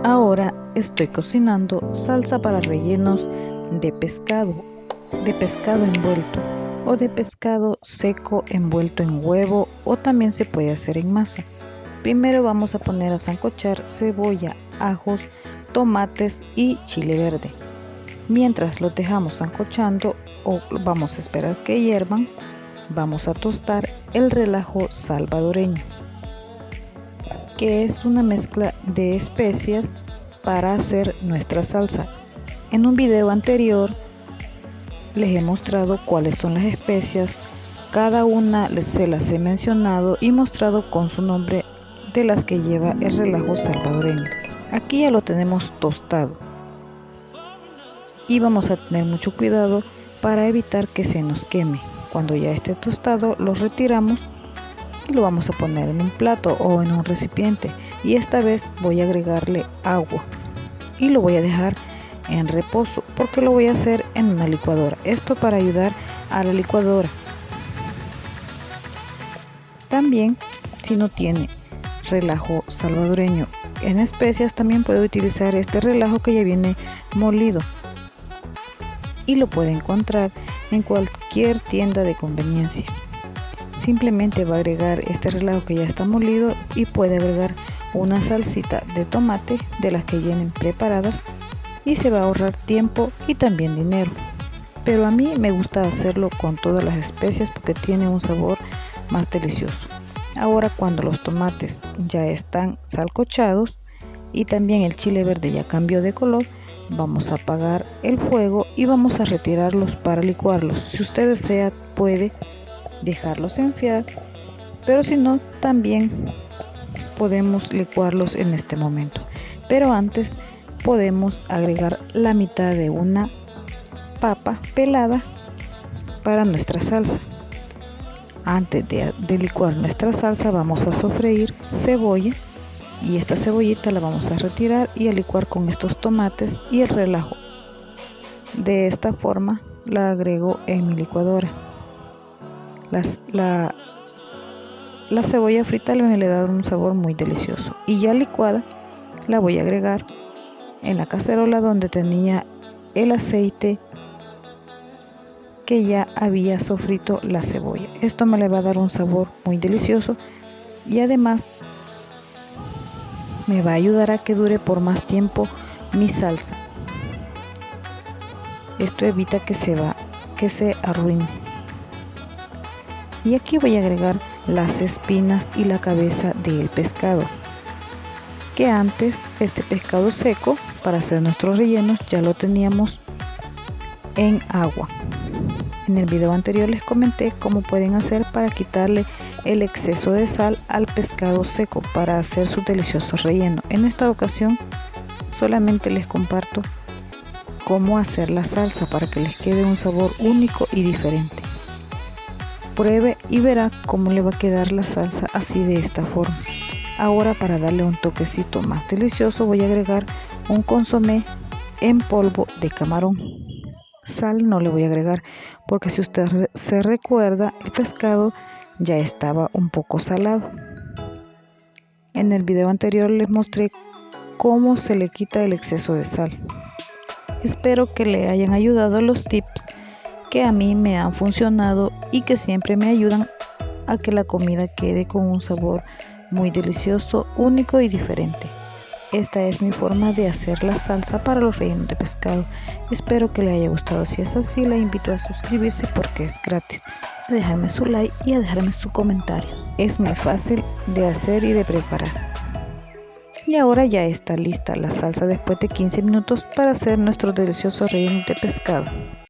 Ahora estoy cocinando salsa para rellenos de pescado envuelto o de pescado seco envuelto en huevo, o también se puede hacer en masa. Primero vamos a poner a sancochar cebolla, ajos, tomates y chile verde. Mientras los dejamos sancochando o vamos a esperar que hiervan, vamos a tostar el relajo salvadoreño, que es una mezcla de especias para hacer nuestra salsa. En un video anterior les he mostrado cuáles son las especias, cada una se las he mencionado y mostrado con su nombre de las que lleva el relajo salvadoreño. Aquí ya lo tenemos tostado y vamos a tener mucho cuidado para evitar que se nos queme. Cuando ya esté tostado lo retiramos y lo vamos a poner en un plato o en un recipiente, y esta vez voy a agregarle agua y lo voy a dejar en reposo porque lo voy a hacer en una licuadora. Esto para ayudar a la licuadora. También, si no tiene relajo salvadoreño en especias, también puede utilizar este relajo que ya viene molido y lo puede encontrar en cualquier tienda de conveniencia. Simplemente va a agregar este relajo que ya está molido y puede agregar una salsita de tomate de las que vienen preparadas y se va a ahorrar tiempo y también dinero. Pero a mí me gusta hacerlo con todas las especias porque tiene un sabor más delicioso. Ahora, cuando los tomates ya están salcochados y también el chile verde ya cambió de color, vamos a apagar el fuego y vamos a retirarlos para licuarlos. Si usted desea, puede dejarlos enfriar, pero si no, también podemos licuarlos en este momento. Pero antes podemos agregar la mitad de una papa pelada para nuestra salsa. Antes de licuar nuestra salsa, vamos a sofreír cebolla, y esta cebollita la vamos a retirar y a licuar con estos tomates y el relajo. De esta forma la agrego en mi licuadora. La cebolla frita le da un sabor muy delicioso, y ya licuada la voy a agregar en la cacerola donde tenía el aceite que ya había sofrito la cebolla. Esto me le va a dar un sabor muy delicioso y además me va a ayudar a que dure por más tiempo mi salsa. Esto evita que se arruine. Y aquí voy a agregar las espinas y la cabeza del pescado, que antes este pescado seco para hacer nuestros rellenos ya lo teníamos en agua. En el video anterior les comenté cómo pueden hacer para quitarle el exceso de sal al pescado seco para hacer su delicioso relleno. En esta ocasión solamente les comparto cómo hacer la salsa para que les quede un sabor único y diferente. Pruebe y verá cómo le va a quedar la salsa así, de esta forma. Ahora, para darle un toquecito más delicioso, voy a agregar un consomé en polvo de camarón. Sal no le voy a agregar porque, si usted se recuerda, el pescado ya estaba un poco salado. En el video anterior les mostré cómo se le quita el exceso de sal. Espero que le hayan ayudado los tips que a mí me han funcionado y que siempre me ayudan a que la comida quede con un sabor muy delicioso, único y diferente. Esta es mi forma de hacer la salsa para los rellenos de pescado. Espero que le haya gustado. Si es así, la invito a suscribirse porque es gratis, a dejarme su like y a dejarme su comentario. Es muy fácil de hacer y de preparar. Y ahora ya está lista la salsa después de 15 minutos para hacer nuestro delicioso relleno de pescado.